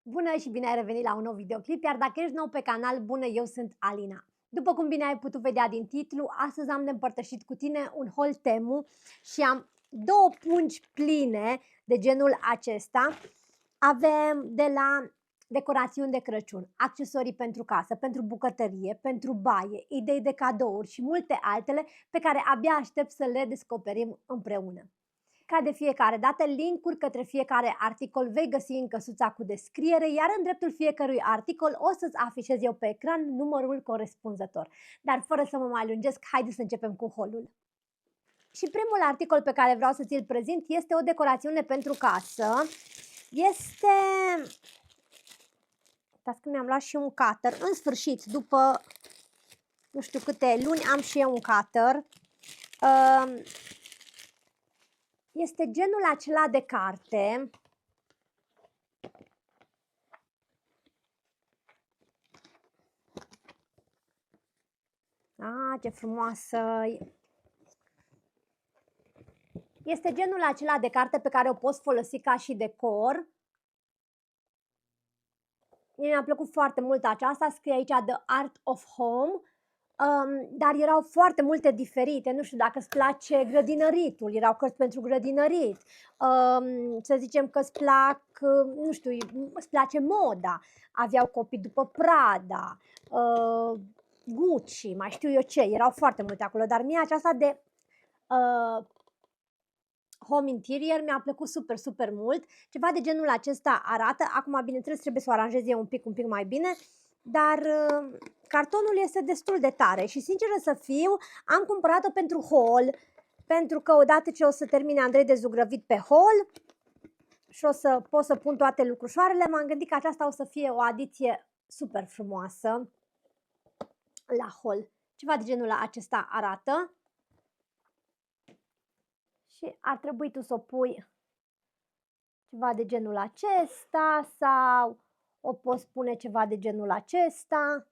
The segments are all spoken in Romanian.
Bună și bine ai revenit la un nou videoclip, iar dacă ești nou pe canal, bună, eu sunt Alina. După cum bine ai putut vedea din titlu, astăzi am de împărtășit cu tine un haul Temu și am două pungi pline de genul acesta. Avem de la decorațiuni de Crăciun, accesorii pentru casă, pentru bucătărie, pentru baie, idei de cadouri și multe altele pe care abia aștept să le descoperim împreună. Ca de fiecare dată, link-uri către fiecare articol vei găsi în căsuța cu descriere, iar în dreptul fiecărui articol o să-ți afișez eu pe ecran numărul corespunzător. Dar fără să mă mai lungesc, haideți să începem cu haul-ul. Și primul articol pe care vreau să ți-l prezint este o decorațiune pentru casă. Este... Uitați că mi-am luat și un cutter. În sfârșit, după nu știu câte luni, am și eu un cutter. Este genul acela de carte. Ce frumoasă! Este genul acela de carte pe care o poți folosi ca și decor. Mi-a plăcut foarte mult aceasta, scrie aici The Art of Home, dar erau foarte multe diferite. Nu știu dacă îți place grădinăritul, erau cărți pentru grădinărit, să zicem că îți plac, nu știu, îți place moda, aveau copii după Prada, Gucci, mai știu eu ce, erau foarte multe acolo, dar mie aceasta de home interior mi-a plăcut super, super mult. Ceva de genul acesta arată. Acum, bineînțeles, trebuie să o aranjez eu un pic mai bine, dar cartonul este destul de tare și, sinceră să fiu, am cumpărat-o pentru haul, pentru că odată ce o să termine Andrei de zugrăvit pe haul și o să pot să pun toate lucrușoarele, m-am gândit că aceasta o să fie o adiție super frumoasă la haul. Ceva de genul acesta arată. Și ar trebui tu să o pui ceva de genul acesta sau o poți pune ceva de genul acesta,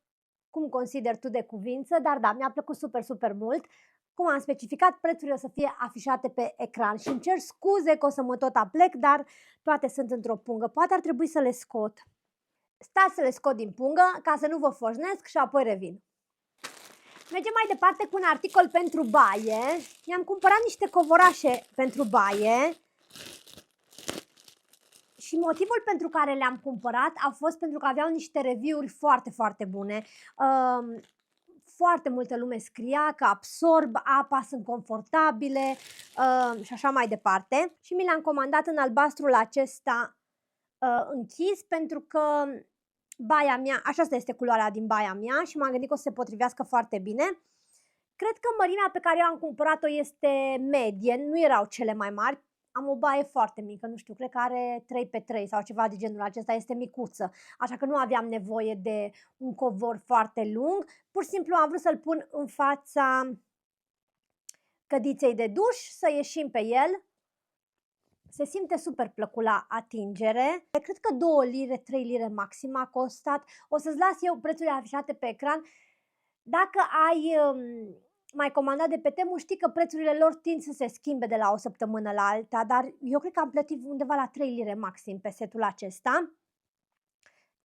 cum consideri tu de cuvință, dar da, mi-a plăcut super, super mult. Cum am specificat, prețurile o să fie afișate pe ecran și îmi cer scuze că o să mă tot aplec, dar toate sunt într-o pungă. Poate ar trebui să le scot. Stați să le scot din pungă ca să nu vă foșnesc și apoi revin. Mergem mai departe cu un articol pentru baie. Mi-am cumpărat niște covorașe pentru baie și motivul pentru care le-am cumpărat a fost pentru că aveau niște review-uri foarte, foarte bune. Foarte multă lume scria că absorb apa, sunt confortabile și așa mai departe. Și mi le-am comandat în albastrul acesta închis pentru că baia mea, aceasta este culoarea din baia mea și m-am gândit că o să se potrivească foarte bine. Cred că mărimea pe care eu am cumpărat-o este medie, nu erau cele mai mari. Am o baie foarte mică, nu știu, cred că are 3x3 sau ceva de genul acesta, este micuță, așa că nu aveam nevoie de un covor foarte lung. Pur și simplu am vrut să-l pun în fața cădiței de duș, să ieșim pe el. Se simte super plăcut la atingere. Cred că 2 lire, 3 lire maxim a costat. O să-ți las eu prețurile afișate pe ecran. Dacă ai mai comandat de pe Temu, știi că prețurile lor tind să se schimbe de la o săptămână la alta, dar eu cred că am plătit undeva la 3 lire maxim pe setul acesta.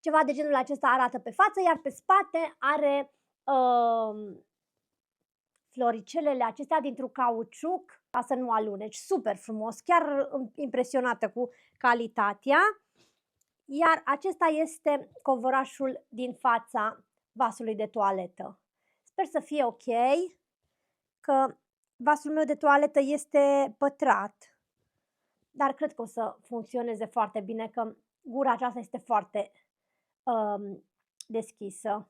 Ceva de genul acesta arată pe față, iar pe spate are floricelele acestea dintr-un cauciuc ca să nu aluneci. Super frumos, chiar impresionată cu calitatea. Iar acesta este covorașul din fața vasului de toaletă. Sper să fie ok, că vasul meu de toaletă este pătrat, dar cred că o să funcționeze foarte bine, că gura aceasta este foarte deschisă.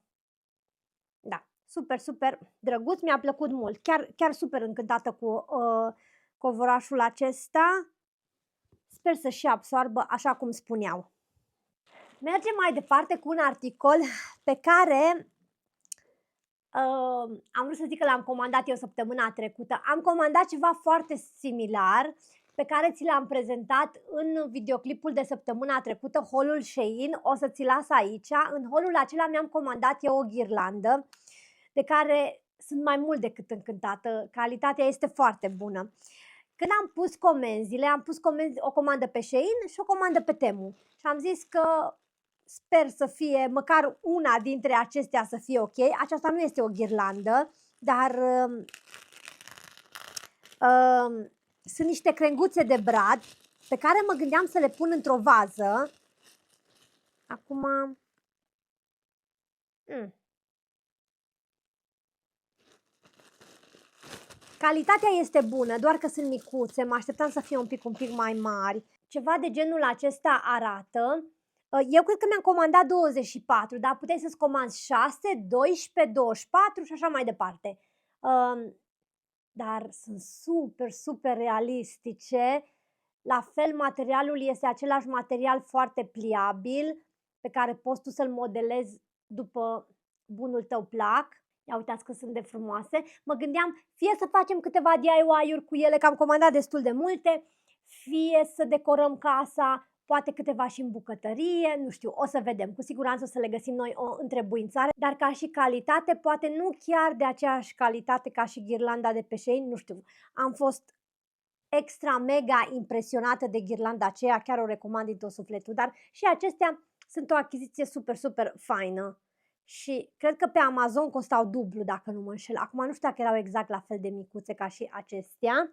Da, super, super drăguț, mi-a plăcut mult, chiar super încântată cu covorașul acesta. Sper să și absoarbă așa cum spuneau. Mergem mai departe cu un articol pe care am vrut să zic că l-am comandat eu săptămâna trecută. Am comandat ceva foarte similar pe care ți l-am prezentat în videoclipul de săptămâna trecută, haul Shein. O să ți las aici. În haulul acela mi-am comandat eu o ghirlandă de care sunt mai mult decât încântată. Calitatea este foarte bună. Când am pus comenzile, o comandă pe Shein și o comandă pe Temu. Și am zis că sper să fie măcar una dintre acestea să fie ok. Aceasta nu este o ghirlandă, dar sunt niște crenguțe de brad pe care mă gândeam să le pun într-o vază. Acum... Calitatea este bună, doar că sunt micuțe, mă așteptam să fie un pic mai mari. Ceva de genul acesta arată. Eu cred că mi-am comandat 24, dar puteai să-ți comanzi 6, 12, 24 și așa mai departe. Dar sunt super realistice. La fel, materialul este același material foarte pliabil, pe care poți tu să-l modelezi după bunul tău plac. Ia uitați că sunt de frumoase. Mă gândeam fie să facem câteva DIY-uri cu ele, că am comandat destul de multe, fie să decorăm casa, poate câteva și în bucătărie, nu știu, o să vedem. Cu siguranță o să le găsim noi o întrebuințare, dar ca și calitate, poate nu chiar de aceeași calitate ca și ghirlanda de pe Shein, nu știu. Am fost extra mega impresionată de ghirlanda aceea, chiar o recomand din tot sufletul, dar și acestea sunt o achiziție super faină. Și cred că pe Amazon costau dublu, dacă nu mă înșel. Acum nu știu dacă erau exact la fel de micuțe ca și acestea.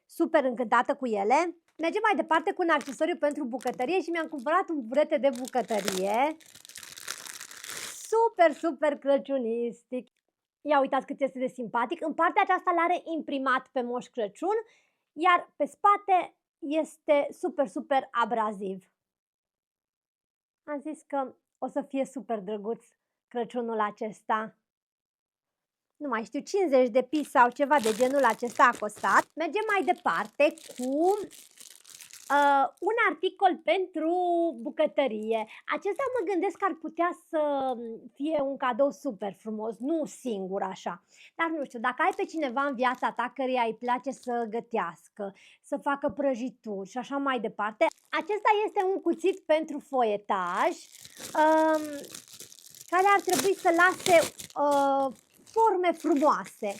Super încântată cu ele. Mergem mai departe cu un accesoriu pentru bucătărie și mi-am cumpărat un burete de bucătărie. Super crăciunistic. Ia uitați cât este de simpatic. În partea aceasta l-are imprimat pe Moș Crăciun, iar pe spate este super abraziv. Am zis că o să fie super drăguț Crăciunul acesta. Nu mai știu, 50 de piese sau ceva de genul acesta a costat. Mergem mai departe cu un articol pentru bucătărie. Acesta mă gândesc că ar putea să fie un cadou super frumos, nu singur așa. Dar nu știu, dacă ai pe cineva în viața ta căreia îi place să gătească, să facă prăjituri și așa mai departe, acesta este un cuțit pentru foietaj care ar trebui să lase forme frumoase.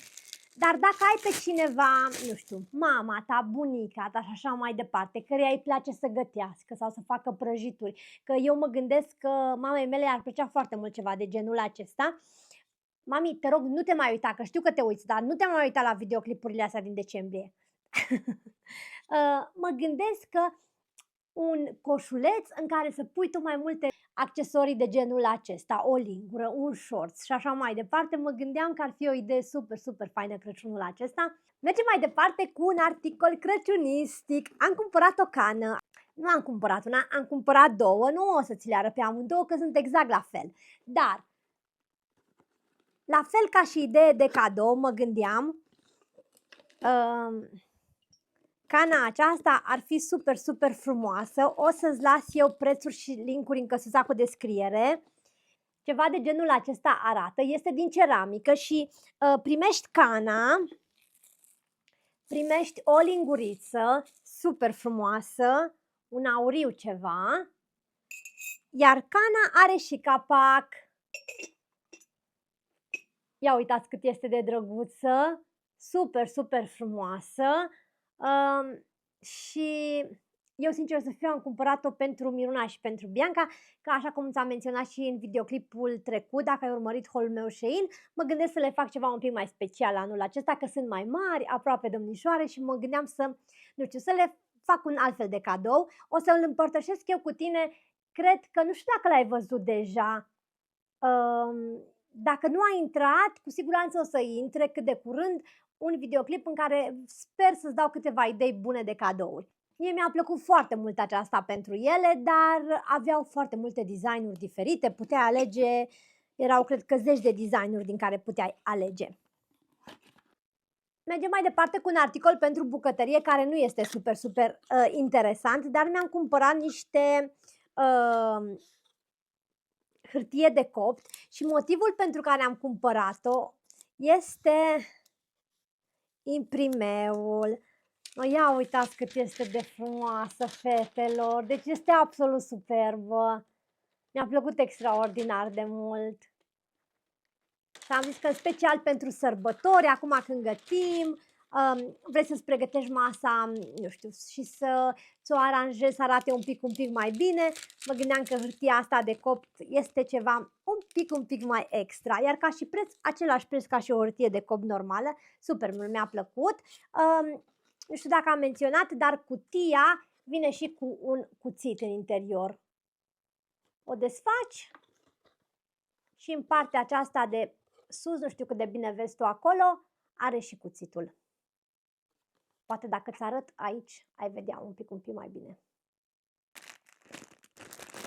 Dar dacă ai pe cineva, nu știu, mama ta, bunica ta și așa mai departe, căreia îi place să gătească sau să facă prăjituri, că eu mă gândesc că mamei mele ar plăcea foarte mult ceva de genul acesta. Mami, te rog, nu te mai uita, că știu că te uiți, dar nu te mai uita la videoclipurile astea din decembrie. Mă gândesc că un coșuleț în care să pui tu mai multe accesorii de genul acesta, o lingură, un shorts și așa mai departe. Mă gândeam că ar fi o idee super faină Crăciunul acesta. Mergem mai departe cu un articol crăciunistic. Am cumpărat o cană. Nu am cumpărat una, am cumpărat două. Nu o să ți le arăt pe amândouă, că sunt exact la fel. Dar, la fel ca și idee de cadou, mă gândeam cana aceasta ar fi super frumoasă. O să-ți las eu prețuri și linkuri în căsuța cu descriere. Ceva de genul acesta arată. Este din ceramică și primești cana, primești o linguriță super frumoasă, un auriu ceva, iar cana are și capac. Ia uitați cât este de drăguță, super frumoasă. Și eu sincer să fiu am cumpărat-o pentru Miruna și pentru Bianca, că așa cum ți-am menționat și în videoclipul trecut, dacă ai urmărit haul meu Shein, mă gândesc să le fac ceva un pic mai special anul acesta, că sunt mai mari, aproape domnișoare și mă gândeam să, nu știu, să le fac un altfel de cadou. O să îl împărtășesc eu cu tine, cred că, nu știu dacă l-ai văzut deja, dacă nu ai intrat, cu siguranță o să intre cât de curând, un videoclip în care sper să-ți dau câteva idei bune de cadouri. Mie mi-a plăcut foarte mult aceasta pentru ele, dar aveau foarte multe designuri diferite, puteai alege, erau cred că 10 de designuri din care puteai alege. Mergem mai departe cu un articol pentru bucătărie care nu este super interesant, dar mi-am cumpărat niște hârtie de copt și motivul pentru care am cumpărat-o este imprimeul. Ia uitați cât este de frumoasă, fetelor, deci este absolut superbă. Mi-a plăcut extraordinar de mult. Și am zis că special pentru sărbători, acum când gătim, vrei să-ți pregătești masa, nu știu, și să ți-o aranjezi să arate un pic mai bine. Mă gândeam că hârtia asta de copt este ceva un pic mai extra, iar ca și preț, același preț ca și o hârtie de copt normală, super, mi-a plăcut. Nu știu dacă am menționat, dar cutia vine și cu un cuțit în interior. O desfaci și în partea aceasta de sus, nu știu cât de bine vezi tu acolo, are și cuțitul. Poate dacă îți arăt aici, ai vedea un pic mai bine.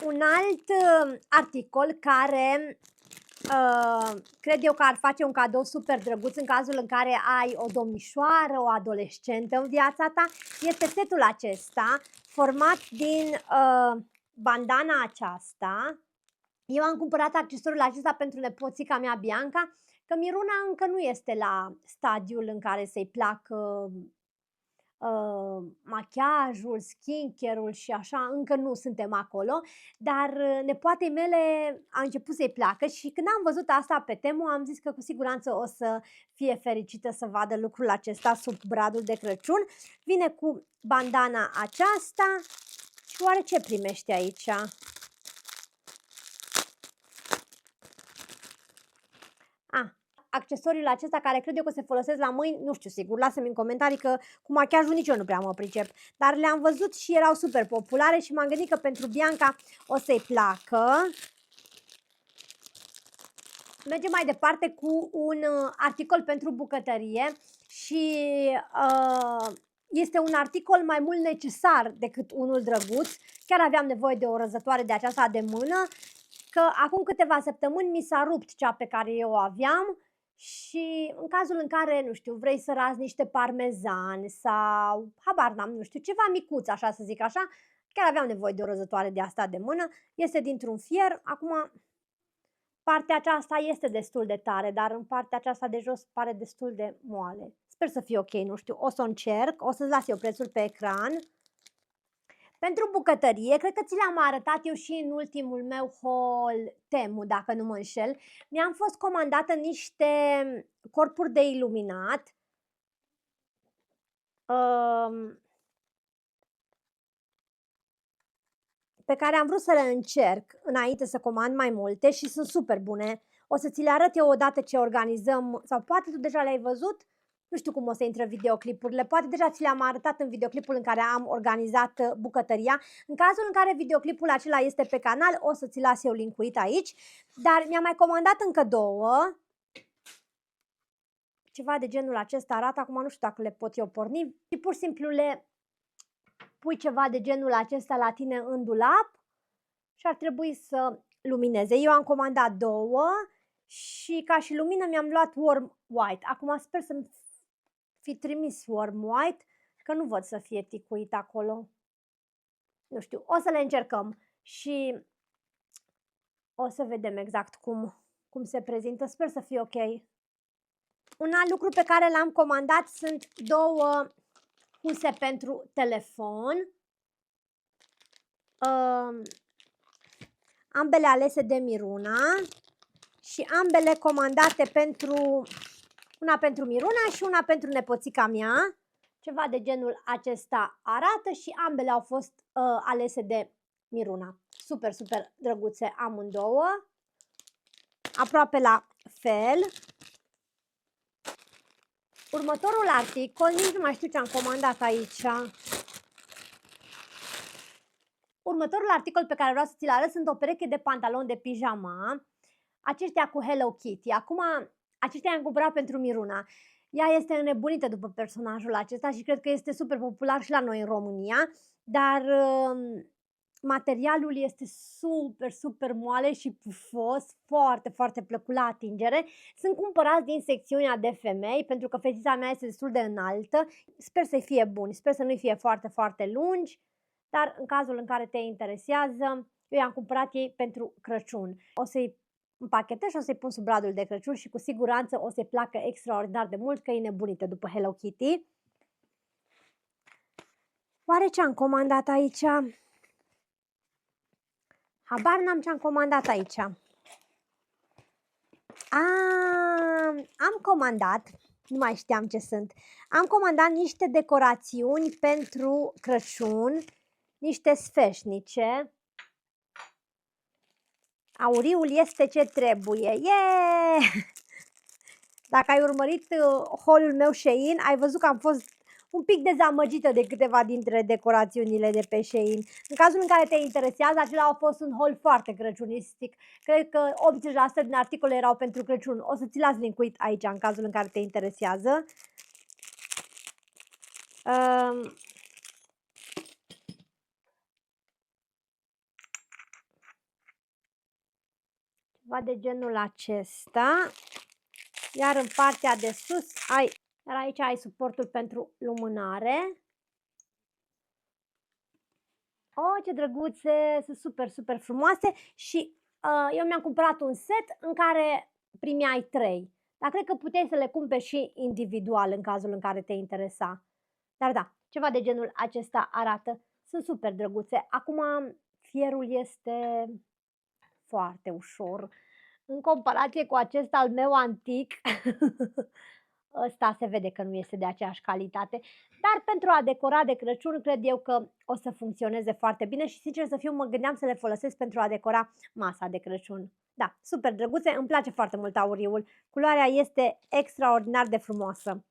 Un alt articol care cred eu că ar face un cadou super drăguț în cazul în care ai o domnișoară, o adolescentă în viața ta, este setul acesta format din bandana aceasta. Eu am cumpărat accesoriul acesta pentru nepoțica mea Bianca, că Miruna încă nu este la stadiul în care să-i placă machiajul, skincare-ul și așa, încă nu suntem acolo, dar nepoatei mele a început să-i placă și când am văzut asta pe Temu, am zis că cu siguranță o să fie fericită să vadă lucrul acesta sub bradul de Crăciun. Vine cu bandana aceasta și oare ce primește aici? Accesoriul acesta care cred eu că se folosesc la mâini, nu știu sigur, lasă-mi în comentarii că cu machiajul nici eu nu prea mă pricep, dar le-am văzut și erau super populare și m-am gândit că pentru Bianca o să-i placă. Mergem mai departe cu un articol pentru bucătărie și este un articol mai mult necesar decât unul drăguț. Chiar aveam nevoie de o răzătoare de aceasta de mână, că acum câteva săptămâni mi s-a rupt cea pe care eu o aveam. Și în cazul în care, nu știu, vrei să razi niște parmezani sau, habar n-am, nu știu, ceva micuț, așa să zic așa, chiar aveam nevoie de o rozătoare de asta de mână, este dintr-un fier, acum partea aceasta este destul de tare, dar în partea aceasta de jos pare destul de moale. Sper să fie ok, nu știu, o să o încerc, o să-ți las eu prețul pe ecran. Pentru bucătărie, cred că ți le-am arătat eu și în ultimul meu haul Temu, dacă nu mă înșel. Mi-am fost comandată niște corpuri de iluminat. Pe care am vrut să le încerc înainte să comand mai multe și sunt super bune. O să ți le arăt eu odată ce organizăm, sau poate tu deja le-ai văzut. Nu știu cum o să intre videoclipurile, poate deja ți le-am arătat în videoclipul în care am organizat bucătăria. În cazul în care videoclipul acela este pe canal, o să ți las eu linkuit aici. Dar mi-am mai comandat încă două. Ceva de genul acesta arată, acum nu știu dacă le pot eu porni. Și pur și simplu le pui ceva de genul acesta la tine în dulap și ar trebui să lumineze. Eu am comandat două și ca și lumină mi-am luat Warm White. Acum sper să-mi fi trimis Warm White, că nu văd să fie ticuit acolo. Nu știu, o să le încercăm și o să vedem exact cum se prezintă. Sper să fie ok. Un alt lucru pe care l-am comandat sunt două huse pentru telefon. Ambele alese de Miruna și ambele comandate pentru una pentru Miruna și una pentru nepoțica mea. Ceva de genul acesta arată și ambele au fost alese de Miruna. Super, super drăguțe amândouă. Aproape la fel. Următorul articol, nici nu mai știu ce am comandat aici. Următorul articol pe care vreau să ți-l arăt sunt o pereche de pantaloni de pijama. Aceștia cu Hello Kitty. Acum, aceștia i-am cumpărat pentru Miruna. Ea este înnebunită după personajul acesta și cred că este super popular și la noi în România. Dar materialul este super, super moale și pufos, foarte, foarte plăcut la atingere. Sunt cumpărați din secțiunea de femei, pentru că fetița mea este destul de înaltă. Sper să-i fie buni, sper să nu-i fie foarte, foarte lungi, dar în cazul în care te interesează, eu i-am cumpărat ei pentru Crăciun. O să-i împachetez și o să-i pun sub bradul de Crăciun și cu siguranță o să-i placă extraordinar de mult, că e nebunită după Hello Kitty. Oare ce am comandat aici? Habar n-am ce am comandat aici. Am comandat Nu mai știam ce sunt. Am comandat niște decorațiuni pentru Crăciun, niște sfeșnice. Auriul este ce trebuie. Yeah! Dacă ai urmărit haul-ul meu Shein, ai văzut că am fost un pic dezamăgită de câteva dintre decorațiunile de pe Shein. În cazul în care te interesează, acela a fost un haul foarte crăciunistic. Cred că 80% din articole erau pentru Crăciun. O să ți las link-uit aici în cazul în care te interesează. Ceva de genul acesta. Iar în partea de sus iar aici ai suportul pentru lumânare. Oh, ce drăguțe, sunt super, super frumoase și eu mi-am cumpărat un set în care primeai 3. Dar cred că puteai să le cumperi și individual în cazul în care te interesa. Dar da, ceva de genul acesta arată. Sunt super drăguțe. Acum fierul este foarte ușor. În comparație cu acesta al meu antic, ăsta se vede că nu este de aceeași calitate, dar pentru a decora de Crăciun cred eu că o să funcționeze foarte bine și sincer să fiu mă gândeam să le folosesc pentru a decora masa de Crăciun. Da, super drăguțe, îmi place foarte mult auriul, culoarea este extraordinar de frumoasă.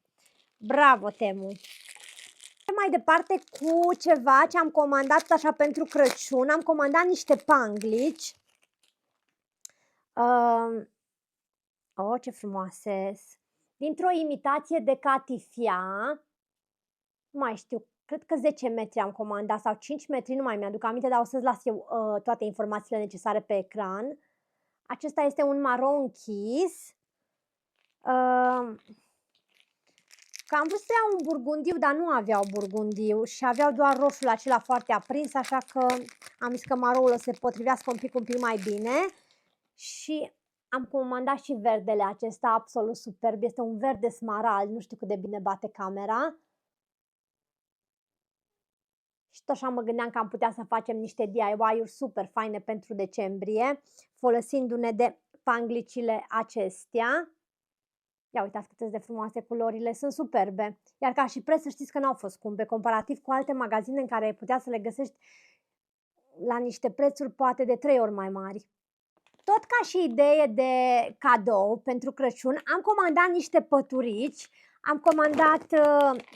Bravo, Temu! Mai departe cu ceva ce am comandat așa pentru Crăciun, am comandat niște panglici. Oh, ce frumoase! Dintr-o imitație de catifia, nu mai știu, cred că 10 metri am comandat sau 5 metri, nu mai mi-aduc aminte, dar o să-ți las eu toate informațiile necesare pe ecran. Acesta este un maron închis. Că am vrut să iau un burgundiu, dar nu aveau burgundiu și aveau doar roșul acela foarte aprins, așa că am zis că maroul o să se potrivească un pic mai bine. Și am comandat și verdele acesta, absolut superb. Este un verde smarald, nu știu cât de bine bate camera. Și tot așa mă gândeam că am putea să facem niște DIY-uri super faine pentru decembrie, folosindu-ne de panglicile acestea. Ia uitați cât de frumoase culorile, sunt superbe. Iar ca și preț să știți că n-au fost scumpe, comparativ cu alte magazine în care ai putea să le găsești la niște prețuri poate de 3 ori mai mari. Tot ca și idee de cadou pentru Crăciun, am comandat niște păturici, am comandat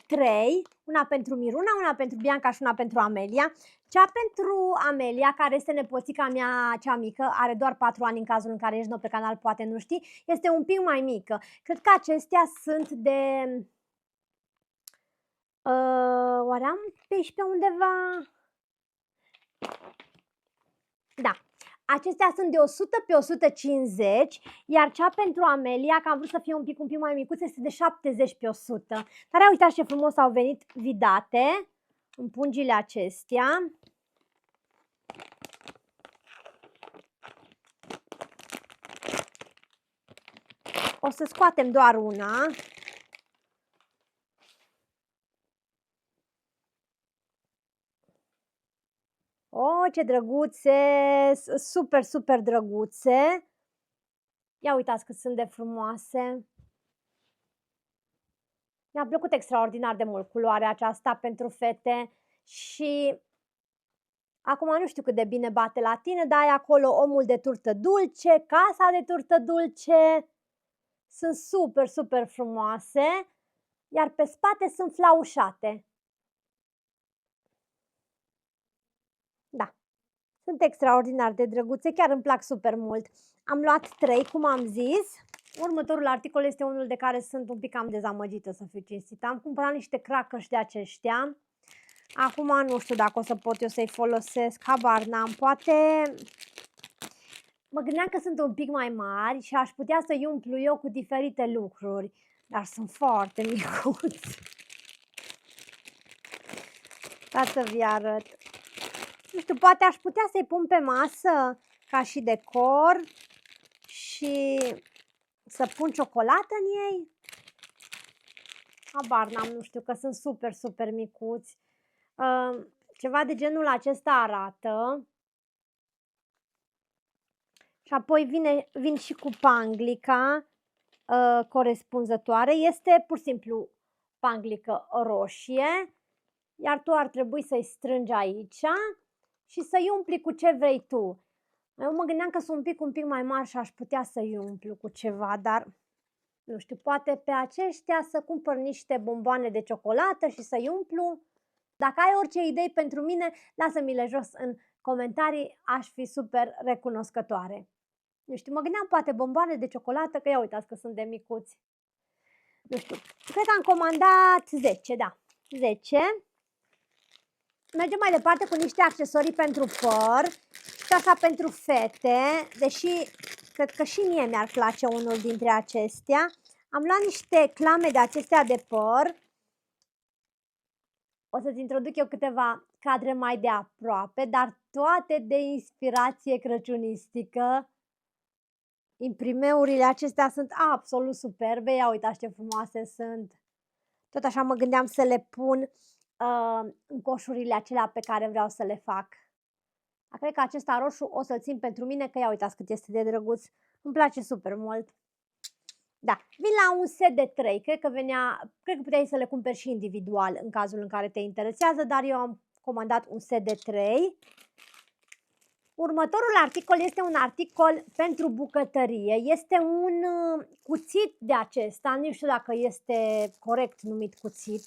3, una pentru Miruna, una pentru Bianca și una pentru Amelia. Cea pentru Amelia, care este nepoțica mea cea mică, are doar 4 ani în cazul în care ești nou pe canal, poate nu știi, este un pic mai mică. Cred că acestea sunt de... oare am pe aici pe undeva? Da. Acestea sunt de 100 pe 150, iar cea pentru Amelia, că am vrut să fie un pic mai micuță, este de 70 pe 100. Dar uitați ce frumos au venit vidate în pungile acestea. O să scoatem doar una. Oh, ce drăguțe! Super, super drăguțe! Ia uitați cât sunt de frumoase! Mi-a plăcut extraordinar de mult culoarea aceasta pentru fete și acum nu știu cât de bine bate la tine, dar ai acolo omul de turtă dulce, casa de turtă dulce, sunt super, super frumoase, iar pe spate sunt flaușate. Da, sunt extraordinar de drăguțe, chiar îmi plac super mult. Am luat 3, cum am zis. Următorul articol este unul de care sunt un pic cam dezamăgită, să fiu cinstită. Am cumpărat niște crackers de aceștia. Acum nu știu dacă o să pot eu să-i folosesc, habar n-am, poate... Mă gândeam că sunt un pic mai mari și aș putea să-i umplu eu cu diferite lucruri, dar sunt foarte micuți. Ca să vi arăt. Nu știu, poate aș putea să-i pun pe masă ca și decor și să pun ciocolată în ei. Habar n-am, nu știu, că sunt super, super micuți. Ceva de genul acesta arată. Și apoi vin și cu panglica. corespunzătoare. Este pur și simplu panglică roșie, iar tu ar trebui să-i strângi aici și să-i umpli cu ce vrei tu. Eu mă gândeam că sunt un pic mai mari și aș putea să-i umplu cu ceva, dar nu știu, poate pe aceștia să cumpăr niște bomboane de ciocolată și să-i umplu. Dacă ai orice idei pentru mine, lasă-mi-le jos în comentarii, aș fi super recunoscătoare. Nu știu, mă gândeam poate bomboane de ciocolată, că ia uitați că sunt de micuți. Nu știu, cred că am comandat 10, da, 10. Mergem mai departe cu niște accesorii pentru păr și așa pentru fete, deși cred că și mie mi-ar place unul dintre acestea. Am luat niște clame de acestea de păr. O să-ți introduc eu câteva cadre mai de aproape, dar toate de inspirație crăciunistică. Imprimeurile acestea sunt absolut superbe. Ia uitați ce frumoase sunt. Tot așa mă gândeam să le pun în coșurile acelea pe care vreau să le fac. Cred că acesta roșu o să-l țin pentru mine, că ia uitați cât este de drăguț. Îmi place super mult. Da, vin la un set de 3. Cred că puteai să le cumperi și individual în cazul în care te interesează, dar eu am comandat un set de 3. Următorul articol este un articol pentru bucătărie. Este un cuțit de acesta, nu știu dacă este corect numit cuțit,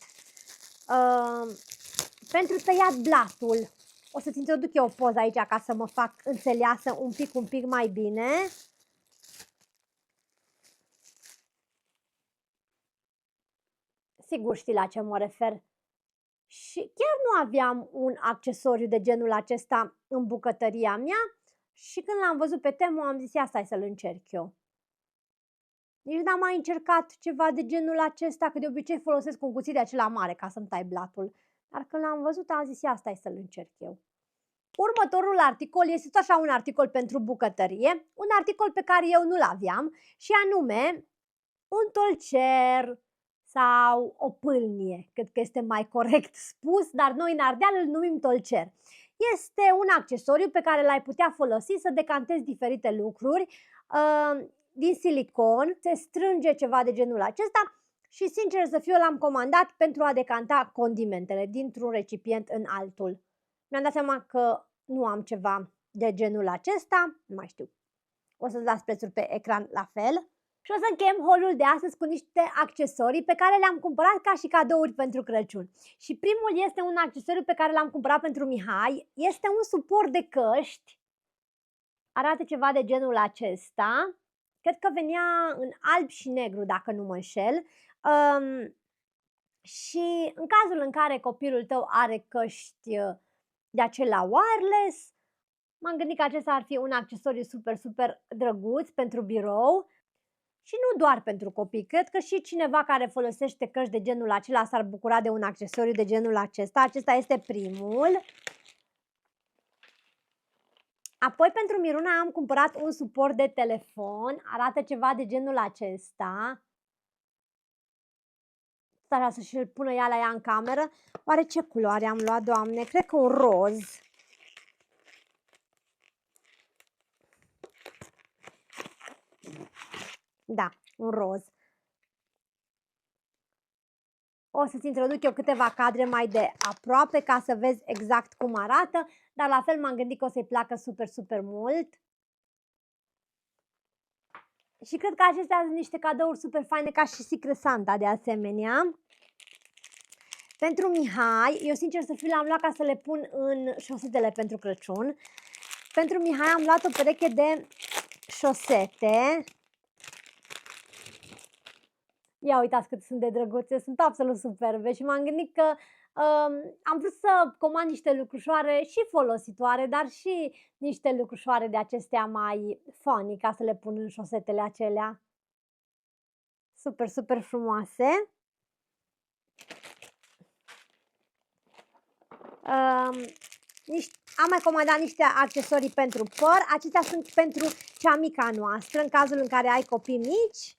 pentru tăiat blatul. O să-ți introduc eu o poză aici ca să mă fac înțeleasă un pic mai bine. Sigur știi la ce mă refer. Și chiar nu aveam un accesoriu de genul acesta în bucătăria mea și când l-am văzut pe Temu am zis, ia stai să-l încerc eu. Nici n-am mai încercat ceva de genul acesta, că de obicei folosesc un cuțit de acela mare ca să-mi tai blatul. Dar când l-am văzut am zis, ia stai să-l încerc eu. Următorul articol este tot așa un articol pentru bucătărie, un articol pe care eu nu-l aveam și anume un tolcer sau o pâlnie, cred că este mai corect spus, dar noi în Ardeal îl numim tolcer. Este un accesoriu pe care l-ai putea folosi să decantezi diferite lucruri din silicon, se strânge ceva de genul acesta și sincer să fiu l-am comandat pentru a decanta condimentele dintr-un recipient în altul. Mi-am dat seama că nu am ceva de genul acesta, nu mai știu. O să-ți las prețul pe ecran la fel. Și o să închem haul de astăzi cu niște accesorii pe care le-am cumpărat ca și cadouri pentru Crăciun. Și primul este un accesoriu pe care l-am cumpărat pentru Mihai. Este un suport de căști. Arată ceva de genul acesta. Cred că venea în alb și negru, dacă nu mă înșel. Și în cazul în care copilul tău are căști de acelea wireless, m-am gândit că acesta ar fi un accesoriu super drăguț pentru birou. Și nu doar pentru copii, cred că și cineva care folosește căști de genul acela s-ar bucura de un accesoriu de genul acesta. Acesta este primul. Apoi pentru Miruna am cumpărat un suport de telefon, arată ceva de genul acesta. Stai să și-l pună ea la ea în cameră. Oare ce culoare am luat, Doamne? Cred că un roz. Da, un roz. O să-ți introduc eu câteva cadre mai de aproape ca să vezi exact cum arată, dar la fel m-am gândit că o să-i placă super mult. Și cred că acestea sunt niște cadouri super faine, ca și Secret Santa de asemenea. Pentru Mihai, eu sincer să fiu l-am luat ca să le pun în șosetele pentru Crăciun. Pentru Mihai am luat o pereche de șosete. Ia uitați cât sunt de drăguțe, sunt absolut superbe și m-am gândit că am vrut să comand niște lucrușoare și folositoare, dar și niște lucrușoare de acestea mai funny, ca să le pun în șosetele acelea. Super frumoase. Am mai comandat niște accesorii pentru păr. Acestea sunt pentru cea mică noastră, în cazul în care ai copii mici.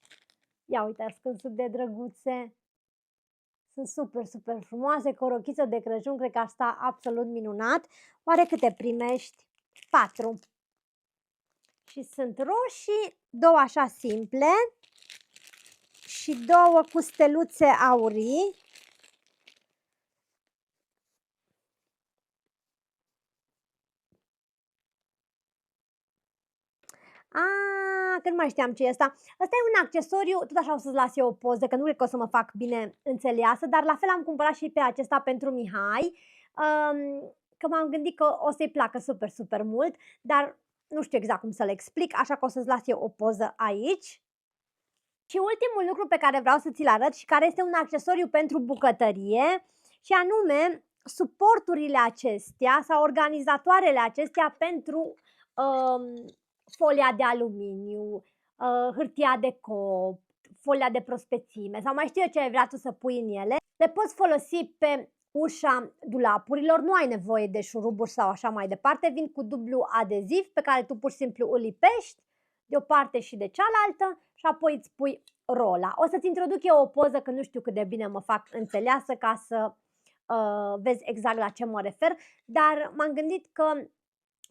Ia uitați când sunt de drăguțe. Sunt super frumoase, cu o rochiță de Crăciun, cred că ar sta absolut minunat. Oare câte primești? 4. Și sunt roșii, două așa simple. și 2 cu steluțe aurii. Că nu mai știam ce e asta. Asta e un accesoriu, tot așa o să-ți las eu o poză, că nu cred că o să mă fac bine înțeleasă, dar la fel am cumpărat și pe acesta pentru Mihai, că m-am gândit că o să-i placă super, super mult, dar nu știu exact cum să le explic, așa că o să-ți las eu o poză aici. Și ultimul lucru pe care vreau să ți-l arăt și care este un accesoriu pentru bucătărie, și anume suporturile acestea sau organizatoarele acestea pentru folia de aluminiu, hârtia de copt, folia de prospețime sau mai știu eu ce ai vrea tu să pui în ele. Le poți folosi pe ușa dulapurilor, nu ai nevoie de șuruburi sau așa mai departe, vin cu dublu adeziv pe care tu pur și simplu îl lipești de o parte și de cealaltă și apoi îți pui rola. O să-ți introduc eu o poză, că nu știu cât de bine mă fac înțeleasă, ca să vezi exact la ce mă refer, dar m-am gândit că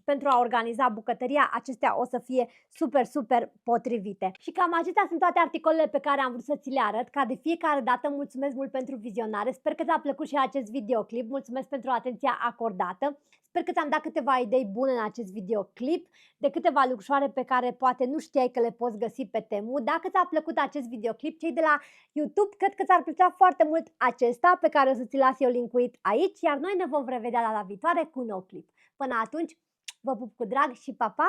pentru a organiza bucătăria, acestea o să fie super, super potrivite. Și cam acestea sunt toate articolele pe care am vrut să ți le arăt. Ca de fiecare dată, mulțumesc mult pentru vizionare. Sper că ți-a plăcut și acest videoclip. Mulțumesc pentru atenția acordată. Sper că ți-am dat câteva idei bune în acest videoclip, de câteva lucrușoare pe care poate nu știai că le poți găsi pe Temu. Dacă ți-a plăcut acest videoclip, cei de la YouTube, cred că ți-ar plăcea foarte mult acesta, pe care o să ți las eu linkuit aici, iar noi ne vom revedea data viitoare cu un nou clip. Până atunci, vă pup cu drag și pa, pa!